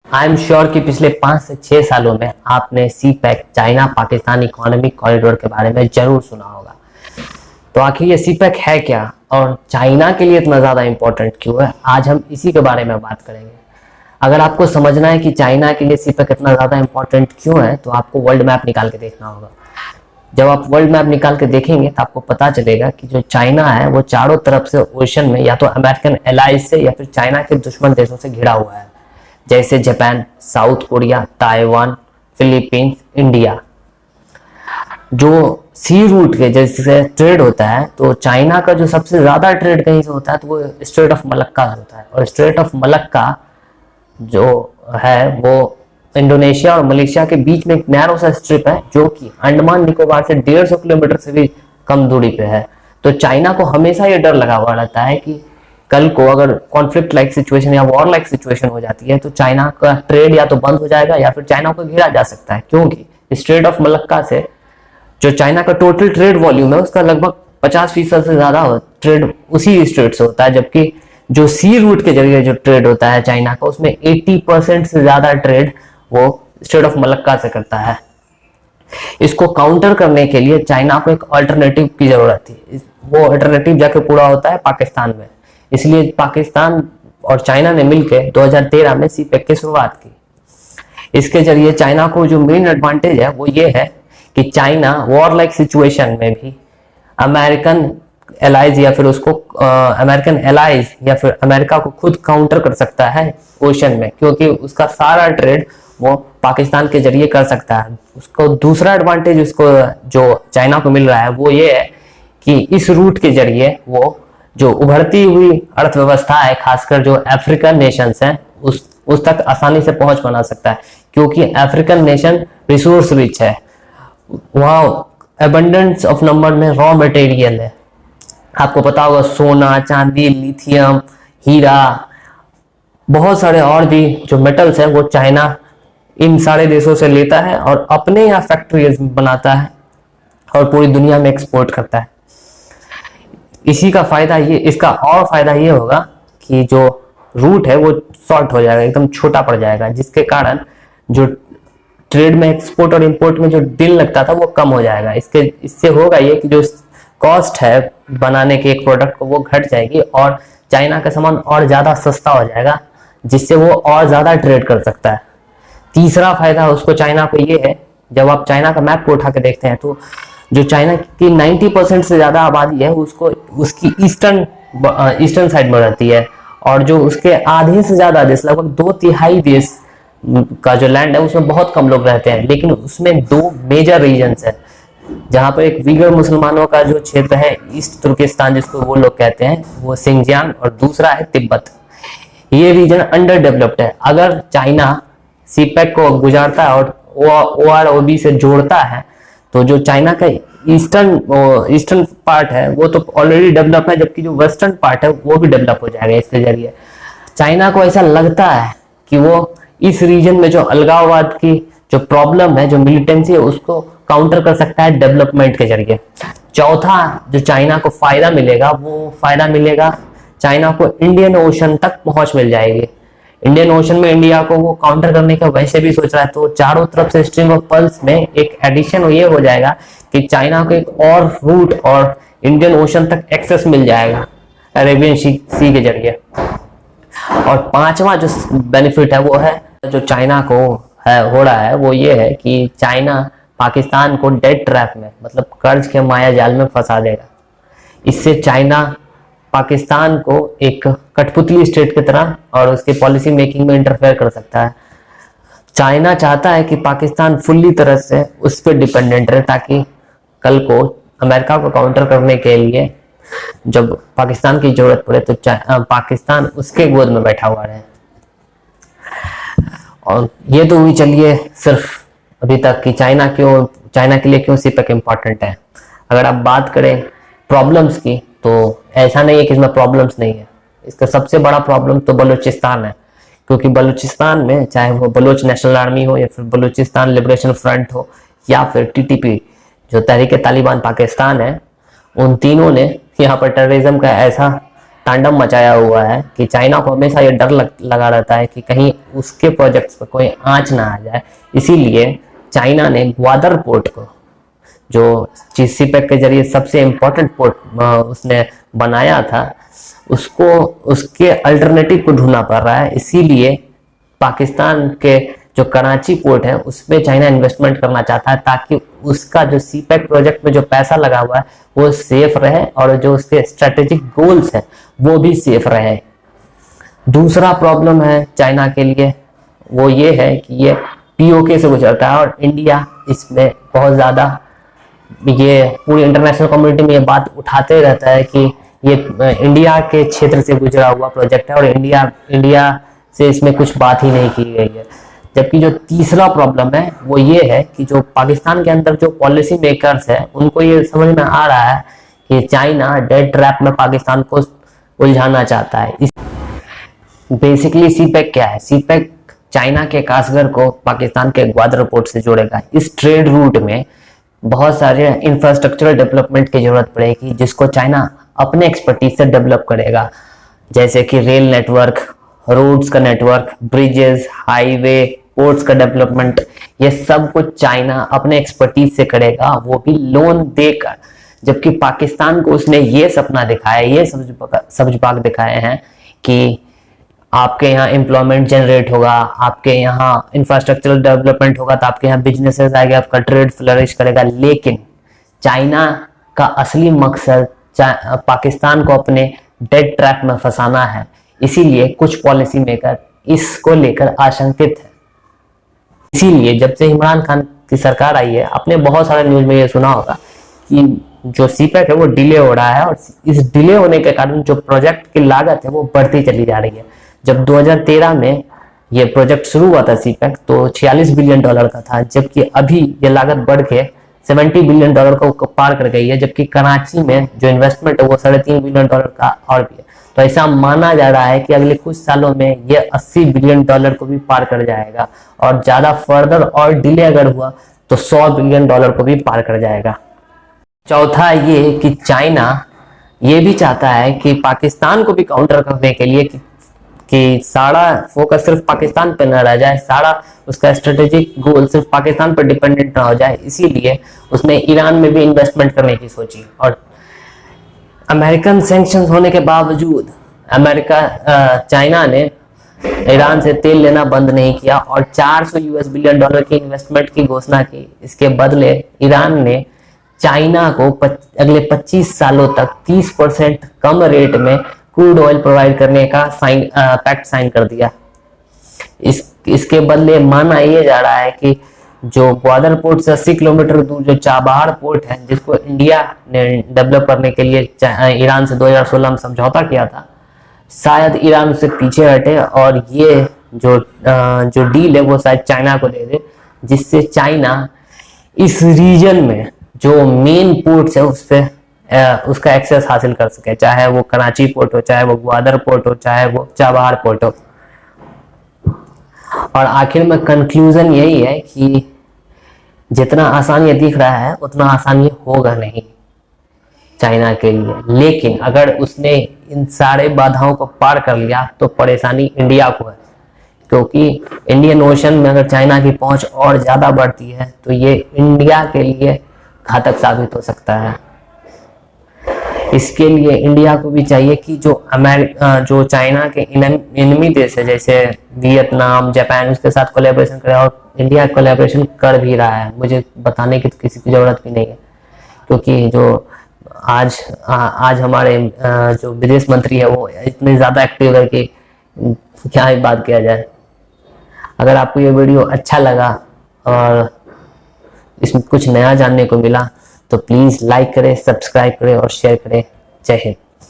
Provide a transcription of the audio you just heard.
I am sure कि पिछले 5 से 6 सालों में आपने CPEC China Pakistan economic corridor के बारे में जरूर सुना होगा। तो आखिर ये सी पैक है क्या और चाइना के लिए इतना ज़्यादा इंपॉर्टेंट क्यों है, आज हम इसी के बारे में बात करेंगे। अगर आपको समझना है कि चाइना के लिए सी पैक इतना ज़्यादा इंपॉर्टेंट क्यों है तो आपको वर्ल्ड मैप निकाल के देखना होगा। जब आप वर्ल्ड मैप निकाल के देखेंगे तो आपको पता चलेगा कि जो चाइना है वो चारों तरफ से ओशन में या तो अमेरिकन एलाइज से या फिर चाइना के दुश्मन देशों से घिरा हुआ है, जैसे Japan, south Korea, Taiwan, Philippines, India. जो सी रूट के जैसे ट्रेड होता है तो चाइना का जो सबसे ज्यादा ट्रेड कहीं से होता है तो वो स्ट्रेट ऑफ मलक्का से होता है, और स्ट्रेट ऑफ मलक्का जो है वो इंडोनेशिया और मलेशिया के बीच में एक नैरो सा स्ट्रिप है जो कि अंडमान निकोबार से 150 किलोमीटर से भी कम दूरी पे है। तो चाइना को हमेशा ये डर लगा हुआ रहता है कि कल को अगर कॉन्फ्लिक्ट लाइक सिचुएशन या वॉर लाइक सिचुएशन हो जाती है तो चाइना का ट्रेड या तो बंद हो जाएगा या फिर चाइना को घेरा जा सकता है, क्योंकि स्ट्रेट ऑफ मलक्का से जो चाइना का टोटल ट्रेड वॉल्यूम है उसका लगभग 50% से ज्यादा ट्रेड उसी स्ट्रेट से होता है, जबकि जो सी रूट के जरिए जो ट्रेड होता है चाइना का उसमें 80% से ज्यादा ट्रेड वो स्ट्रेट ऑफ मलक्का से करता है। इसको काउंटर करने के लिए चाइना को एक अल्टरनेटिव की जरूरत थी। वो अल्टरनेटिव जाके पूरा होता है पाकिस्तान में। इसलिए पाकिस्तान और चाइना ने मिलकर 2013 में सी पैक की शुरुआत की। इसके जरिए चाइना को जो मेन एडवांटेज है वो ये है कि चाइना वॉर लाइक सिचुएशन में भी अमेरिकन एलाइज या फिर उसको अमेरिकन एलाइज या फिर अमेरिका को खुद काउंटर कर सकता है ओशन में, क्योंकि उसका सारा ट्रेड वो पाकिस्तान के जरिए कर सकता है। उसको दूसरा एडवांटेज उसको जो चाइना को मिल रहा है वो ये है कि इस रूट के जरिए वो जो उभरती हुई अर्थव्यवस्था है, खासकर जो अफ्रीकन नेशंस हैं, उस तक आसानी से पहुंच बना सकता है, क्योंकि अफ्रीकन नेशन रिसोर्स रिच है। वहाँ एबंडेंस ऑफ नंबर में रॉ मटेरियल है। आपको पता होगा सोना, चांदी, लिथियम, हीरा, बहुत सारे और भी जो मेटल्स हैं वो चाइना इन सारे देशों से लेता है और अपने यहाँ फैक्ट्रीज बनाता है और पूरी दुनिया में एक्सपोर्ट करता है। इसका और फायदा ये होगा कि जो रूट है वो शॉर्ट हो जाएगा, एकदम छोटा पड़ जाएगा, जिसके कारण जो ट्रेड में एक्सपोर्ट और इंपोर्ट में जो दिन लगता था वो कम हो जाएगा। इससे होगा ये कि जो कॉस्ट है बनाने के एक प्रोडक्ट को वो घट जाएगी और चाइना का सामान और ज्यादा सस्ता हो जाएगा, जिससे वो और ज्यादा ट्रेड कर सकता है। तीसरा फायदा उसको चाइना को ये है, जब आप चाइना का मैप को उठा के देखते हैं तो जो चाइना की 90% से ज्यादा आबादी है उसको उसकी ईस्टर्न साइड में रहती है, और जो उसके आधे से ज्यादा देश, लगभग 2/3 देश का जो लैंड है उसमें बहुत कम लोग रहते हैं। लेकिन उसमें 2 मेजर रीजन्स है, जहां पर एक वीगर मुसलमानों का जो क्षेत्र है ईस्ट तुर्किस्तान जिसको वो लोग कहते हैं, वो सिंजियांग, और दूसरा है तिब्बत। ये रीजन अंडर डेवलप्ड है। अगर चाइना सी पैक को गुजारता है और OROB से जोड़ता है तो जो चाइना का ईस्टर्न पार्ट है वो तो ऑलरेडी डेवलप है, जबकि जो वेस्टर्न पार्ट है वो भी डेवलप हो जाएगा इसके जरिए। चाइना को ऐसा लगता है कि वो इस रीजन में जो अलगाववाद की जो प्रॉब्लम है, जो मिलिटेंसी है, उसको काउंटर कर सकता है डेवलपमेंट के जरिए। चौथा जो चाइना को फायदा मिलेगा चाइना को इंडियन ओशन तक पहुंच मिल जाएगी। इंडियन ओशन में इंडिया को वो काउंटर करने का वैसे भी सोच रहा है, तो चारों तरफ से स्ट्रिंग ऑफ पर्ल्स में एक एडिशन ये हो जाएगा कि चाइना को एक और रूट और इंडियन ओशन तक एक्सेस मिल जाएगा अरेबियन सी के जरिए। और पांचवा जो बेनिफिट है वो है जो चाइना को हो रहा है वो ये है कि चाइना पाकिस्तान को डेट ट्रैप में, मतलब कर्ज के माया जाल में फंसा देगा। इससे चाइना पाकिस्तान को एक कठपुतली स्टेट की तरह और उसके पॉलिसी मेकिंग में इंटरफेयर कर सकता है। चाइना चाहता है कि पाकिस्तान फुल्ली तरह से उस पर डिपेंडेंट रहे, ताकि कल को अमेरिका को काउंटर करने के लिए जब पाकिस्तान की जरूरत पड़े तो पाकिस्तान उसके गोद में बैठा हुआ रहे। और ये तो हुई चलिए सिर्फ अभी तक कि चाइना के लिए क्यों सी पैक इम्पोर्टेंट है। अगर आप बात करें प्रॉब्लम्स की तो ऐसा नहीं है कि इसमें प्रॉब्लम्स नहीं है। इसका सबसे बड़ा प्रॉब्लम तो बलूचिस्तान है, क्योंकि बलूचिस्तान में चाहे वो बलोच नेशनल आर्मी हो या फिर बलूचिस्तान लिबरेशन फ्रंट हो या फिर TTP जो तहरीक तालिबान पाकिस्तान है, उन तीनों ने यहाँ पर टेररिज्म का ऐसा तांडव मचाया हुआ है कि चाइना को हमेशा ये डर लगा रहता है कि कहीं उसके प्रोजेक्ट्स पर कोई आंच ना आ जाए। इसीलिए चाइना ने ग्वादर पोर्ट को, जो सीपैक के जरिए सबसे इम्पोर्टेंट पोर्ट उसने बनाया था, उसको उसके अल्टरनेटिव को ढूंढना पड़ रहा है। इसीलिए पाकिस्तान के जो कराची पोर्ट है उसमें चाइना इन्वेस्टमेंट करना चाहता है, ताकि उसका जो सीपैक प्रोजेक्ट में जो पैसा लगा हुआ है वो सेफ रहे और जो उसके स्ट्रेटेजिक गोल्स है वो भी सेफ रहे। दूसरा प्रॉब्लम है चाइना के लिए, वो ये है कि ये पीओके से गुजरता है और इंडिया इसमें बहुत ज़्यादा, ये पूरी इंटरनेशनल कम्युनिटी में ये बात उठाते रहता है कि ये इंडिया के क्षेत्र से गुजरा हुआ प्रोजेक्ट है और इंडिया से इसमें कुछ बात ही नहीं की गई है। जबकि जो तीसरा प्रॉब्लम है वो ये है कि जो पाकिस्तान के अंदर जो पॉलिसी मेकर्स है उनको ये समझ में आ रहा है कि चाइना डेड ट्रैप में पाकिस्तान को उलझाना चाहता है। बेसिकली सीपैक क्या है? सीपैक चाइना के कासगर को पाकिस्तान के ग्वादर पोर्ट से जोड़ेगा। इस ट्रेड रूट में बहुत सारे इंफ्रास्ट्रक्चरल डेवलपमेंट की जरूरत पड़ेगी, जिसको चाइना अपने एक्सपर्टीज से डेवलप करेगा, जैसे कि रेल नेटवर्क, रोड्स का नेटवर्क, ब्रिजेस, हाईवे, पोर्ट्स का डेवलपमेंट। ये सब कुछ चाइना अपने एक्सपर्टीज से करेगा, वो भी लोन देकर। जबकि पाकिस्तान को उसने ये सपना दिखाया, ये सब्ज बाग दिखाए हैं कि आपके यहाँ एम्प्लॉयमेंट जनरेट होगा, आपके यहाँ इंफ्रास्ट्रक्चरल डेवलपमेंट होगा, तो आपके यहाँ बिजनेसेस आएंगे, आपका ट्रेड फ्लरिश करेगा। लेकिन चाइना का असली मकसद पाकिस्तान को अपने डेड ट्रैप में फंसाना है। इसीलिए कुछ पॉलिसी मेकर इसको लेकर आशंकित है। इसीलिए जब से इमरान खान की सरकार आई है, आपने बहुत सारे न्यूज में ये सुना होगा कि जो सीपैक है वो डिले हो रहा है, और इस डिले होने के कारण जो प्रोजेक्ट की लागत है वो बढ़ती चली जा रही है। जब 2013 में ये प्रोजेक्ट शुरू हुआ था सीपैक, तो 46 बिलियन डॉलर का था, जबकि अभी ये लागत बढ़ के 70 बिलियन डॉलर को पार कर गई है। जबकि कराची में जो इन्वेस्टमेंट है वो 3.5 बिलियन डॉलर का और भी है। तो ऐसा माना जा रहा है कि अगले कुछ सालों में ये 80 बिलियन डॉलर को भी पार कर जाएगा, और ज्यादा फर्दर और डिले अगर हुआ तो 100 बिलियन डॉलर को भी पार कर जाएगा। चौथा ये कि चाइना ये भी चाहता है कि पाकिस्तान को भी काउंटर करने के लिए कि सारा फोकस सिर्फ पाकिस्तान पर न रह जाए, सारा उसका स्ट्रेटेजिक गोल सिर्फ पाकिस्तान पर डिपेंडेंट ना हो जाए। इसीलिए उसने ईरान में भी इन्वेस्टमेंट करने की सोची। और अमेरिकन सैंक्शंस होने के बावजूद चाइना ने ईरान से तेल लेना बंद नहीं किया और 400 यूएस बिलियन डॉलर की इन्वेस्टमेंट की घोषणा की। इसके बदले ईरान ने चाइना को अगले 25 सालों तक 30% कम रेट में क्रूड ऑयल प्रोवाइड करने का पैक्ट साइन कर दिया। इसके बदले माना ये जा रहा है कि जो ग्वादर पोर्ट से 80 किलोमीटर दूर जो चाबहार पोर्ट है, जिसको इंडिया ने डेवलप करने के लिए ईरान से 2016 में समझौता किया था, शायद ईरान उससे पीछे हटे और ये जो डील है वो शायद चाइना को दे दे, जिससे चाइना इस रीजन में जो मेन पोर्ट्स है उस पे उसका एक्सेस हासिल कर सके, चाहे वो कराची पोर्ट हो, चाहे वो ग्वादर पोर्ट हो, चाहे वो चाबहार पोर्ट हो। और आखिर में कंक्लूजन यही है कि जितना आसान ये दिख रहा है उतना आसान ये होगा नहीं चाइना के लिए। लेकिन अगर उसने इन सारे बाधाओं को पार कर लिया तो परेशानी इंडिया को है, क्योंकि इंडियन ओशन में अगर चाइना की पहुंच और ज्यादा बढ़ती है तो ये इंडिया के लिए घातक साबित हो सकता है। इसके लिए इंडिया को भी चाहिए कि जो चाइना के एनिमी देश है जैसे वियतनाम, जापान, उसके साथ कोलैबोरेशन करे, और इंडिया कोलैबोरेशन कर भी रहा है। मुझे बताने की तो किसी की जरूरत भी नहीं है, क्योंकि जो आज हमारे जो विदेश मंत्री है वो इतने ज्यादा एक्टिव है कि क्या ही बात किया जाए। अगर आपको ये वीडियो अच्छा लगा और इसमें कुछ नया जानने को मिला तो प्लीज लाइक करें, सब्सक्राइब करें और शेयर करें। जय हिंद।